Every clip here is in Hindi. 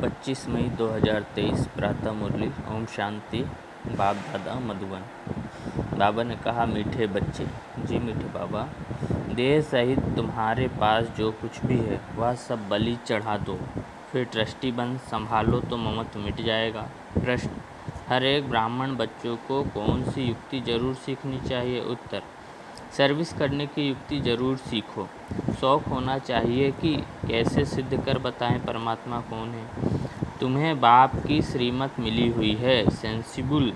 25 मई 2023 प्रातः मुरली। ओम शांति। बाप दादा मधुबन। बाबा ने कहा, मीठे बच्चे। जी मीठे बाबा, देह सहित तुम्हारे पास जो कुछ भी है वह सब बलि चढ़ा दो, फिर ट्रस्टी बन संभालो तो ममत्व मिट जाएगा। प्रश्न, हर एक ब्राह्मण बच्चों को कौन सी युक्ति जरूर सीखनी चाहिए? उत्तर, सर्विस करने की युक्ति जरूर सीखो। शौक होना चाहिए कि कैसे सिद्ध कर बताएं परमात्मा कौन है। तुम्हें बाप की श्रीमत मिली हुई है, सेंसिबल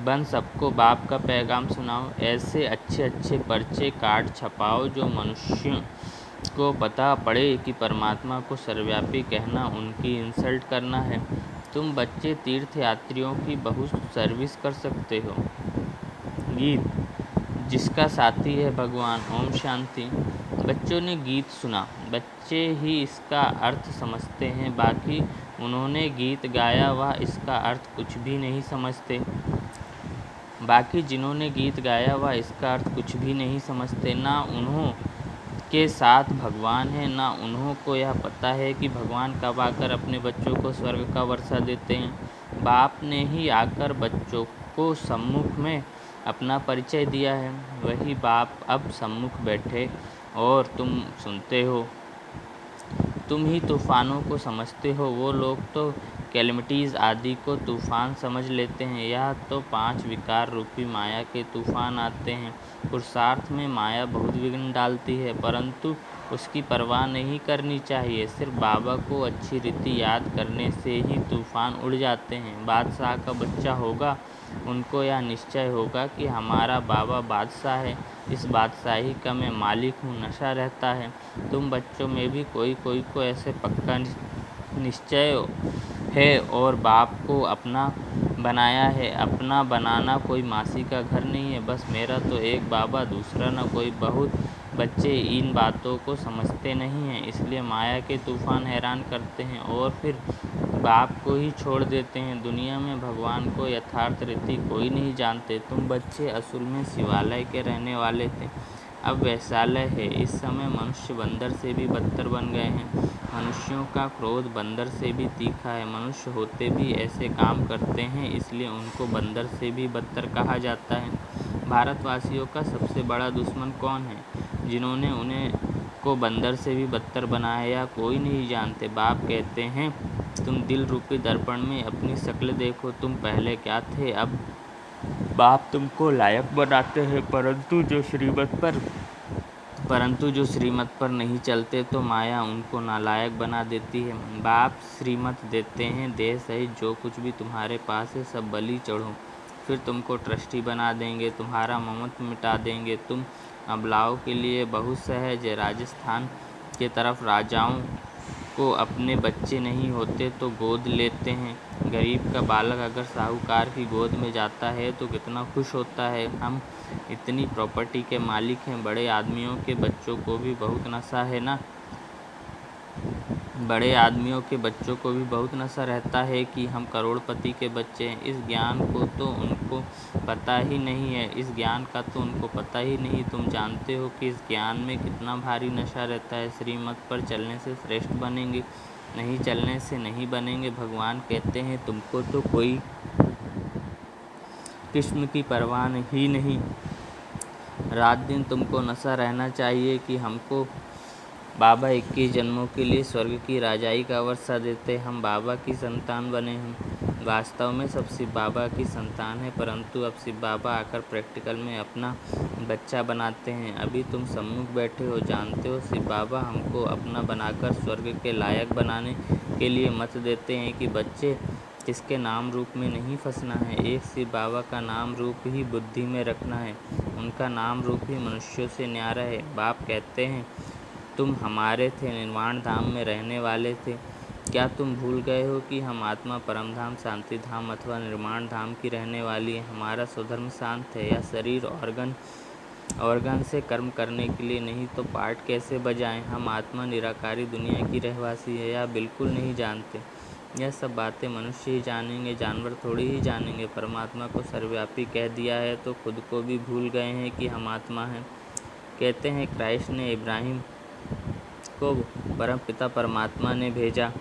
बन सबको बाप का पैगाम सुनाओ। ऐसे अच्छे अच्छे पर्चे कार्ड छपाओ जो मनुष्यों को पता पड़े कि परमात्मा को सर्वव्यापी कहना उनकी इंसल्ट करना है। तुम बच्चे तीर्थ यात्रियों की बहुत सर्विस कर सकते हो। गीत, जिसका साथी है भगवान। ओम शांति। बच्चों ने गीत सुना, बच्चे ही इसका अर्थ समझते हैं, बाकी उन्होंने गीत गाया वह इसका अर्थ कुछ भी नहीं समझते। बाकी जिन्होंने गीत गाया वह इसका अर्थ कुछ भी नहीं समझते। ना उन्हों के साथ भगवान है, ना उन्हों को यह पता है कि भगवान कब आकर अपने बच्चों को स्वर्ग का वर्षा देते हैं। बाप ने ही आकर बच्चों को सम्मुख में अपना परिचय दिया है। वही बाप अब सम्मुख बैठे और तुम सुनते हो। तुम ही तूफ़ानों को समझते हो, वो लोग तो कैलमिटीज़ आदि को तूफ़ान समझ लेते हैं। यह तो 5 विकार रूपी माया के तूफ़ान आते हैं। पुरुषार्थ में माया बहुत विघ्न डालती है, परंतु उसकी परवाह नहीं करनी चाहिए। सिर्फ बाबा को अच्छी रीति याद करने से ही तूफ़ान उड़ जाते हैं। बादशाह का बच्चा होगा, उनको यह निश्चय होगा कि हमारा बाबा बादशाह है, इस बादशाही का मैं मालिक हूँ। नशा रहता है तुम बच्चों में भी, कोई कोई को ऐसे पक्का निश्चय है और बाप को अपना बनाया है। अपना बनाना कोई मासी का घर नहीं है। बस मेरा तो एक बाबा, दूसरा न कोई। बहुत बच्चे इन बातों को समझते नहीं हैं, इसलिए माया के तूफान हैरान करते हैं और फिर बाप को ही छोड़ देते हैं। दुनिया में भगवान को यथार्थ रीति कोई नहीं जानते। तुम बच्चे असल में शिवालय के रहने वाले थे, अब वैश्यालय है। इस समय मनुष्य बंदर से भी बदतर बन गए हैं। मनुष्यों का क्रोध बंदर से भी तीखा है। मनुष्य होते भी ऐसे काम करते हैं, इसलिए उनको बंदर से भी बदतर कहा जाता है। भारतवासियों का सबसे बड़ा दुश्मन कौन है? जिन्होंने उन्हें को बंदर से भी बदतर बनाया, कोई नहीं जानते। बाप कहते हैं, तुम दिल रूपी दर्पण में अपनी शक्ल देखो, तुम पहले क्या थे। अब बाप तुमको लायक बनाते हैं, परंतु जो श्रीमत पर नहीं चलते तो माया उनको नालायक बना देती है। बाप श्रीमत देते हैं, देह सहित जो कुछ भी तुम्हारे पास है सब बलि चढ़ो, फिर तुमको ट्रस्टी बना देंगे, तुम्हारा ममत्व मिटा देंगे। तुम अबलाओं के लिए बहुत सहज है। राजस्थान के तरफ राजाओं को अपने बच्चे नहीं होते तो गोद लेते हैं। गरीब का बालक अगर साहूकार की गोद में जाता है तो कितना खुश होता है। हम इतनी प्रॉपर्टी के मालिक हैं, बड़े आदमियों के बच्चों को भी बहुत नशा है ना। बड़े आदमियों के बच्चों को भी बहुत नशा रहता है कि हम करोड़पति के बच्चे हैं। इस ज्ञान को तो उनको पता ही नहीं है, इस ज्ञान का तो उनको पता ही नहीं। तुम जानते हो कि इस ज्ञान में कितना भारी नशा रहता है। श्रीमत पर चलने से श्रेष्ठ बनेंगे, नहीं चलने से नहीं बनेंगे। भगवान कहते हैं, तुमको तो कोई किस्म की परवाह ही नहीं। रात दिन तुमको नशा रहना चाहिए कि हमको बाबा 21 जन्मों के लिए स्वर्ग की राजाई का वर्षा देते, हम बाबा की संतान बने हैं। वास्तव में सब शिव बाबा की संतान है, परंतु अब शिव बाबा आकर प्रैक्टिकल में अपना बच्चा बनाते हैं। अभी तुम सम्मुख बैठे हो, जानते हो शिव बाबा हमको अपना बनाकर स्वर्ग के लायक बनाने के लिए मत देते हैं कि बच्चे किसके नाम रूप में नहीं फंसना है। एक शिव बाबा का नाम रूप ही बुद्धि में रखना है, उनका नाम रूप ही मनुष्यों से न्यारा है। बाप कहते हैं, तुम हमारे थे, निर्वाण धाम में रहने वाले थे। क्या तुम भूल गए हो कि हम आत्मा परमधाम, शांति धाम अथवा निर्माण धाम की रहने वाली है। हमारा स्वधर्म शांत है। यह शरीर ऑर्गन से कर्म करने के लिए नहीं तो पार्ट कैसे बजाएं। हम आत्मा निराकारी दुनिया की रहवासी है, यह बिल्कुल नहीं जानते। यह सब बातें मनुष्य ही जानेंगे, जानवर थोड़ी ही जानेंगे। परमात्मा को सर्वव्यापी कह दिया है तो खुद को भी भूल गए हैं कि हम आत्मा हैं। कहते हैं, क्राइस्ट ने इब्राहिम को परम पिता परमात्मा ने भेजा।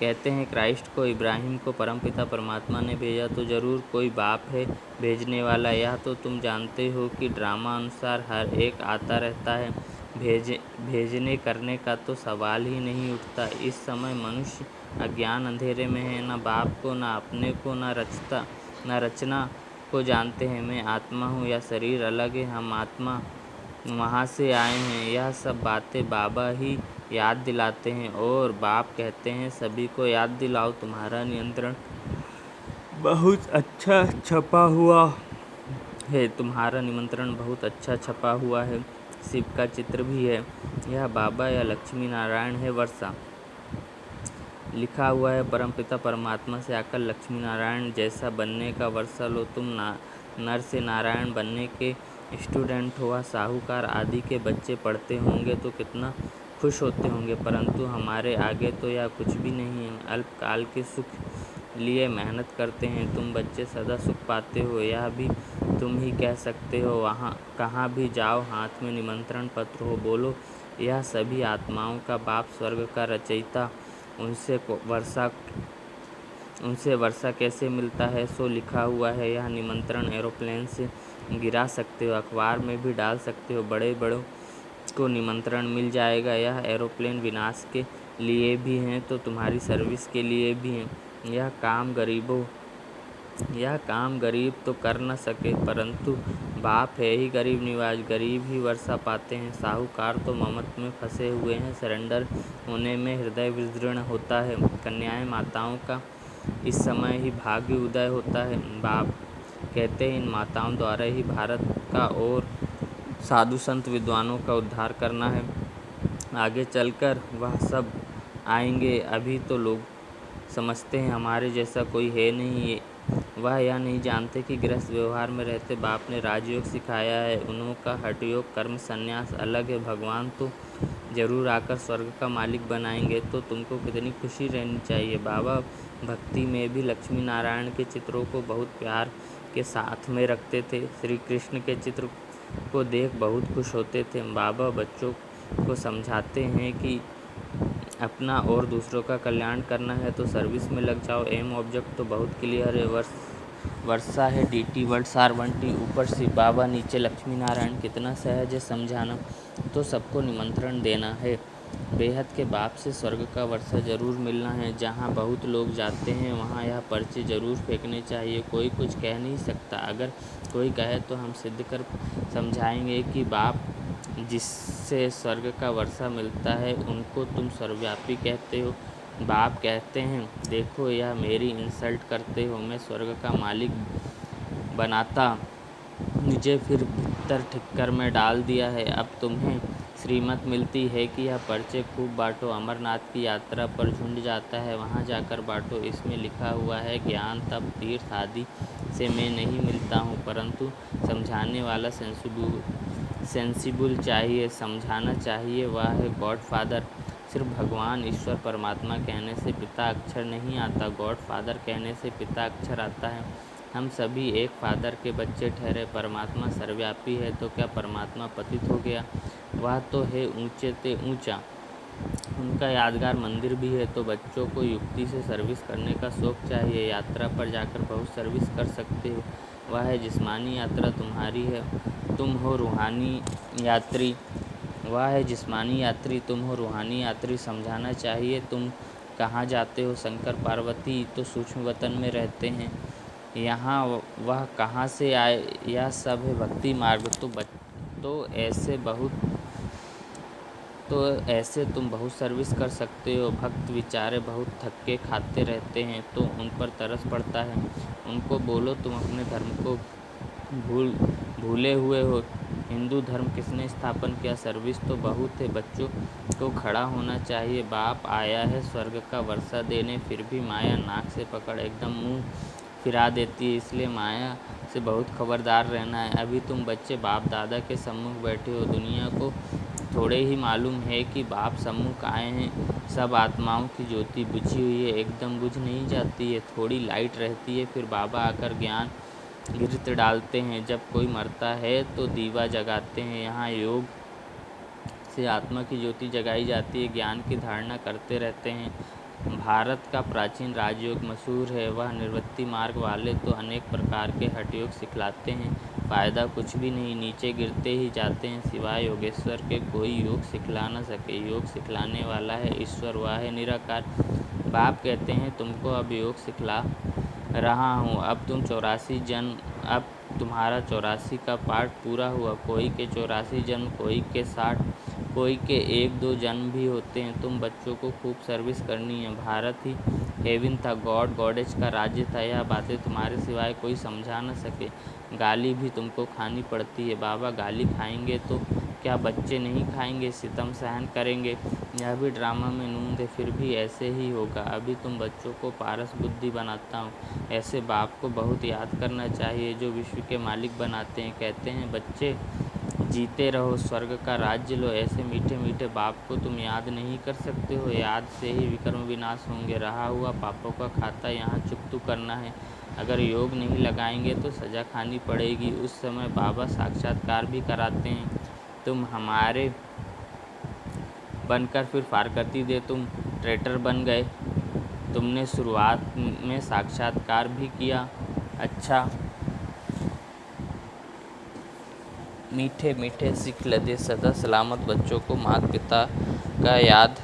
कहते हैं क्राइस्ट को, इब्राहिम को परमपिता परमात्मा ने भेजा तो ज़रूर कोई बाप है भेजने वाला। यह तो तुम जानते हो कि ड्रामा अनुसार हर एक आता रहता है। भेजने करने का तो सवाल ही नहीं उठता। इस समय मनुष्य अज्ञान अंधेरे में है, न बाप को, न अपने को, न रचना को जानते हैं। मैं आत्मा हूँ या शरीर अलग है, हम आत्मा वहाँ से आए हैं, यह सब बातें बाबा ही याद दिलाते हैं। और बाप कहते हैं सभी को याद दिलाओ, तुम्हारा नियंत्रण बहुत अच्छा छपा हुआ है, तुम्हारा निमंत्रण बहुत अच्छा छपा हुआ है। शिव का चित्र भी है। यह बाबा या लक्ष्मी नारायण है। वर्षा लिखा हुआ है, परमपिता परमात्मा से आकर लक्ष्मी नारायण जैसा बनने का वर्षा लो। तुम नर से नारायण बनने के स्टूडेंट हो। साहूकार आदि के बच्चे पढ़ते होंगे तो कितना खुश होते होंगे, परंतु हमारे आगे तो यह कुछ भी नहीं है। अल्पकाल के सुख लिए मेहनत करते हैं। तुम बच्चे सदा सुख पाते हो, यह भी तुम ही कह सकते हो। वहाँ कहाँ भी जाओ हाथ में निमंत्रण पत्र हो, बोलो यह सभी आत्माओं का बाप स्वर्ग का रचयिता। उनसे वर्षा कैसे मिलता है सो लिखा हुआ है। यह निमंत्रण एरोप्लेन से गिरा सकते हो, अखबार में भी डाल सकते हो, बड़े बड़ों को निमंत्रण मिल जाएगा। यह एरोप्लेन विनाश के लिए भी हैं तो तुम्हारी सर्विस के लिए भी हैं। यह काम गरीब तो कर न सके, परंतु बाप है ही गरीब निवाज, गरीब ही वर्षा पाते हैं। साहूकार तो ममत्व में फंसे हुए हैं, सरेंडर होने में हृदय विदीर्ण होता है। कन्याएं माताओं का इस समय ही भाग्य उदय होता है। बाप कहते हैं इन माताओं द्वारा ही भारत का और साधु संत विद्वानों का उद्धार करना है। आगे चलकर वह सब आएंगे। अभी तो लोग समझते हैं हमारे जैसा कोई है नहीं। वह यह नहीं जानते कि गृहस्थ व्यवहार में रहते बाप ने राजयोग सिखाया है। उनका हठयोग कर्म संन्यास अलग है। भगवान तो जरूर आकर स्वर्ग का मालिक बनाएंगे, तो तुमको कितनी खुशी रहनी चाहिए। बाबा भक्ति में भी लक्ष्मी नारायण के चित्रों को बहुत प्यार के साथ में रखते थे। श्री कृष्ण के चित्र को देख बहुत खुश होते थे। बाबा बच्चों को समझाते हैं कि अपना और दूसरों का कल्याण करना है तो सर्विस में लग जाओ। एम ऑब्जेक्ट तो बहुत क्लियर है। वर्षा है DT वर्ड R1T, ऊपर शिव बाबा, नीचे लक्ष्मी नारायण। कितना सहज है समझाना, तो सबको निमंत्रण देना है। बेहद के बाप से स्वर्ग का वर्षा जरूर मिलना है। जहाँ बहुत लोग जाते हैं वहाँ यह पर्चे जरूर फेंकने चाहिए। कोई कुछ कह नहीं सकता, अगर कोई कहे तो हम सिद्ध कर समझाएंगे कि बाप जिससे स्वर्ग का वर्षा मिलता है उनको तुम सर्वव्यापी कहते हो। बाप कहते हैं देखो यह मेरी इंसल्ट करते हो, मैं स्वर्ग का मालिक बनाता मुझे फिर भीतर ठिक्कर में डाल दिया है। अब तुम्हें श्रीमत मिलती है कि यह पर्चे खूब बांटो। अमरनाथ की यात्रा पर झुंड जाता है, वहाँ जाकर बांटो। इसमें लिखा हुआ है ज्ञान तप तीर्थ आदि से मैं नहीं मिलता हूँ, परंतु समझाने वाला सेंसिबल चाहिए, समझाना चाहिए। वह है गॉड फादर। सिर्फ भगवान ईश्वर परमात्मा कहने से पिता अक्षर नहीं आता, गॉड फादर कहने से पिता अक्षर आता है। हम सभी एक फादर के बच्चे ठहरे। परमात्मा सर्वव्यापी है तो क्या परमात्मा पतित हो गया? वह तो है ऊंचे ते ऊंचा। उनका यादगार मंदिर भी है। तो बच्चों को युक्ति से सर्विस करने का शौक चाहिए। यात्रा पर जाकर बहुत सर्विस कर सकते हो। वह है जिस्मानी यात्रा तुम्हारी है, तुम हो रूहानी यात्री। वह है जिस्मानी यात्री, तुम हो रूहानी यात्री। समझाना चाहिए तुम कहाँ जाते हो। शंकर पार्वती तो सूक्ष्म वतन में रहते हैं, यहाँ वह कहाँ से आए? यह सब है भक्ति मार्ग। तो ऐसे तुम बहुत सर्विस कर सकते हो। भक्त बेचारे बहुत थक्के खाते रहते हैं तो उन पर तरस पड़ता है। उनको बोलो तुम अपने धर्म को भूले हुए हो। हिंदू धर्म किसने स्थापन किया? सर्विस तो बहुत है। बच्चों को खड़ा होना चाहिए। बाप आया है स्वर्ग का वर्षा देने, फिर भी माया नाक से पकड़ एकदम मुंह फिरा देती है। इसलिए माया से बहुत खबरदार रहना है। अभी तुम बच्चे बाप दादा के सम्मुख बैठे हो। दुनिया को थोड़े ही मालूम है कि बाप सम्मुख आए हैं। सब आत्माओं की ज्योति बुझी हुई है, एकदम बुझ नहीं जाती है, थोड़ी लाइट रहती है। फिर बाबा आकर ज्ञान घृत डालते हैं। जब कोई मरता है तो दीवा जगाते हैं। यहाँ योग से आत्मा की ज्योति जगाई जाती है, ज्ञान की धारणा करते रहते हैं। भारत का प्राचीन राजयोग मशहूर है। वह निवृत्ति मार्ग वाले तो अनेक प्रकार के हठयोग सिखलाते हैं, फ़ायदा कुछ भी नहीं, नीचे गिरते ही जाते हैं। सिवाय योगेश्वर के कोई योग सिखला न सके। योग सिखलाने वाला है ईश्वर, वह है निराकार। बाप कहते हैं तुमको अब योग सिखला रहा हूँ। अब तुम्हारा 84 का पाठ पूरा हुआ। कोई के 84 जन्म, कोई के 60, कोई के 1-2 जन्म भी होते हैं। तुम बच्चों को खूब सर्विस करनी है। भारत ही हेवन था, गॉड गॉडेज का राज्य था। यह बातें तुम्हारे सिवाय कोई समझा न सके। गाली भी तुमको खानी पड़ती है। बाबा गाली खाएंगे तो क्या बच्चे नहीं खाएंगे, सितम सहन करेंगे। यह भी ड्रामा में नूंद है, फिर भी ऐसे ही होगा। अभी तुम बच्चों को पारस बुद्धि बनाता हूँ। ऐसे बाप को बहुत याद करना चाहिए जो विश्व के मालिक बनाते हैं। कहते हैं बच्चे जीते रहो, स्वर्ग का राज्य लो। ऐसे मीठे मीठे बाप को तुम याद नहीं कर सकते हो। याद से ही विकर्म विनाश होंगे। रहा हुआ पापों का खाता यहाँ चुकतू करना है। अगर योग नहीं लगाएंगे तो सज़ा खानी पड़ेगी। उस समय बाबा साक्षात्कार भी कराते हैं। तुम हमारे बनकर फिर फारकती दे तुम ट्रेटर बन गए। तुमने शुरुआत में साक्षात्कार भी किया। अच्छा, मीठे मीठे सिख लदे सदा सलामत बच्चों को माता पिता का याद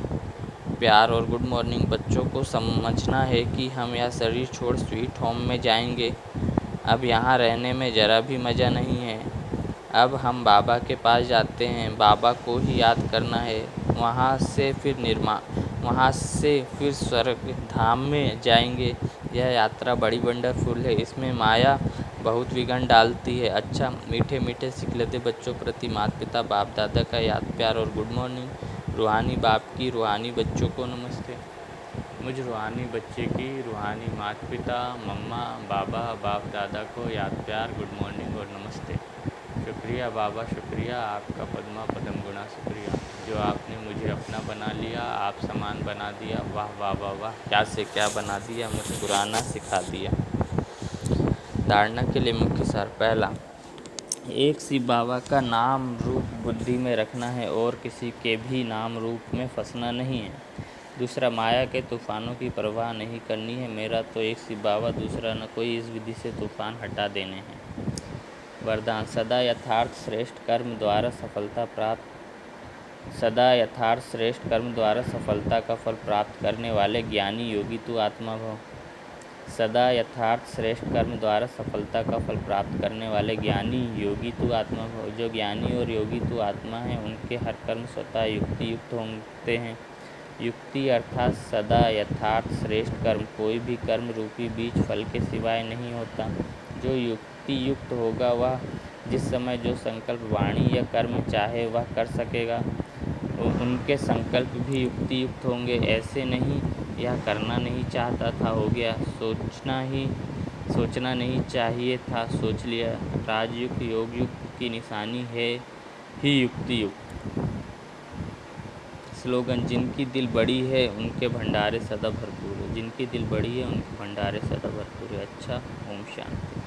प्यार और गुड मॉर्निंग। बच्चों को समझना है कि हम यह शरीर छोड़ स्वीट होम में जाएंगे। अब यहाँ रहने में ज़रा भी मज़ा नहीं है। अब हम बाबा के पास जाते हैं, बाबा को ही याद करना है। वहाँ से फिर स्वर्ग धाम में जाएंगे। यह यात्रा बड़ी वंडरफुल है, इसमें माया बहुत विघ्न डालती है। अच्छा, मीठे मीठे सिखलते बच्चों प्रति माता पिता बाप दादा का याद प्यार और गुड मॉर्निंग। रूहानी बाप की रूहानी बच्चों को नमस्ते। मुझ रूहानी बच्चे की रूहानी माता पिता मम्मा बाबा बाप दादा को याद प्यार गुड मॉर्निंग और नमस्ते। शुक्रिया बाबा, शुक्रिया आपका पद्मा पदम गुना शुक्रिया, जो आपने मुझे अपना बना लिया, आप समान बना दिया। वाह वाह वाह वाह, क्या से क्या बना दिया, मुस्कुराना सिखा दिया। धारणा के लिए मुख्य सार। पहला, एक शिव बाबा का नाम रूप बुद्धि में रखना है और किसी के भी नाम रूप में फंसना नहीं है। दूसरा, माया के तूफानों की परवाह नहीं करनी है। मेरा तो एक शिव बाबा, दूसरा न कोई। इस विधि से तूफान हटा देने हैं। वरदान, सदा यथार्थ श्रेष्ठ कर्म द्वारा सफलता का फल प्राप्त करने वाले ज्ञानी योगी तू आत्मा भव। सदा यथार्थ श्रेष्ठ कर्म द्वारा सफलता का फल प्राप्त करने वाले ज्ञानी योगी तू आत्मा भव। जो ज्ञानी और योगी तू आत्मा है, उनके हर कर्म स्वतः युक्ति युक्त होते हैं। युक्ति अर्थात सदा यथार्थ श्रेष्ठ कर्म। कोई भी कर्म रूपी बीज फल के सिवाय नहीं होता। जो युक्ति युक्त होगा वह जिस समय जो संकल्प वाणी या कर्म चाहे वह कर सकेगा। उनके संकल्प भी युक्ति युक्त होंगे। ऐसे नहीं यह करना नहीं चाहता था, हो गया। सोचना नहीं चाहिए था, सोच लिया। राजयुक्त योग युक्त की निशानी है ही युक्ति युक्त। स्लोगन, जिनकी दिल बड़ी है उनके भंडारे सदा भरपूर है। जिनकी दिल बड़ी है उनके भंडारे सदा भरपूर है। अच्छा, ओम शांति।